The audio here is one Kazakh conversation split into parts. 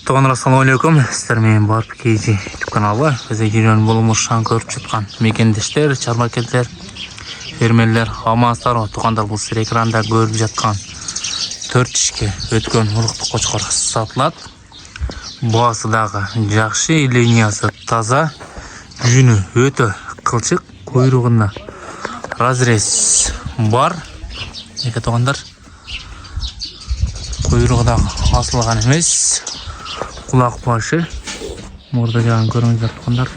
Туғандар, ассалаумалейкум. Сіздер менен барып кейжи YouTube каналы. Бізде жүрген болмышан көріп жатқан мекендештер, чарбакеттер, фермерлер, амансыздар. Туғандар, бұл сіздер экранда көріп жатқан 4 ішке өткен ұлықты қошқар сатылады. Басыдағы жақшы, линиясы таза, жүні өте қылшық, құйрығында разрез бар. Неке туғандар, құйрығыдағы асылған емес, құлақ башы. Мұрда жағын көріңіздер туғандар.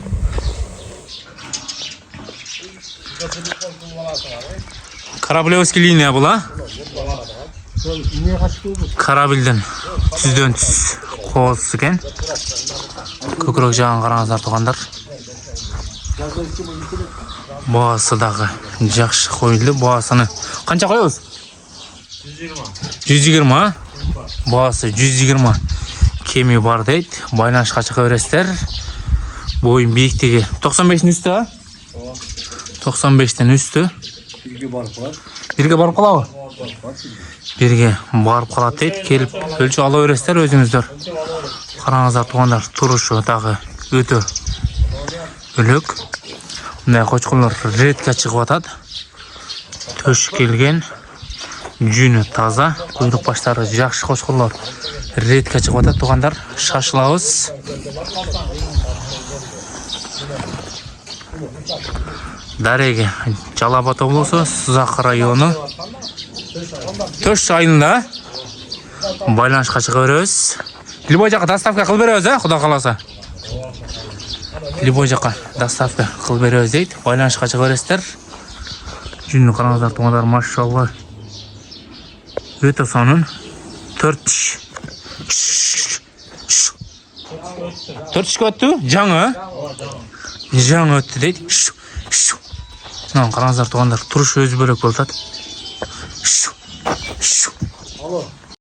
Кораблевский линия бұл, а? Корабльден түзден түз қоғыз екен. Көкірек жағын қараңыздар туғандар. Бағасыдағы жақшы қойылды. Бағасыны қанша қойыз? 120. Бағасы 120. Кеме бар дейді. Байланышқа шыға бересіздер. Бойын биіктігі 95-тен үсті, а? 95-тен үсті. Бірге барып қалауы? Бірге барып қалады дейді. Келіп өлші ала бересіздер өзіңіздер. Қараңыздар туғандар, тұрушы тағы өте үлік. Мұндай қошқырлар редке шығып атады. Төш келген, жүні таза, құйрық баштары жақшы қошқырлар редке шығып атады туғандар. Шашылауыз. Дареге Жалабат облысы, Сызақ районы. Төш айында байланышқа шыға береміз. Любой жаққа доставка қыл береміз, Құда қаласа. Любой жаққа доставка қыл береміз дейді. Байланышқа шыға бересіздер. Жүнні қараңыздар туғандар, машалла. Өте санын 4 өтті, жаңы. Жаңы өтті дейді. Қараңыздар туғандар, тұрыш өзі бөлек болтады.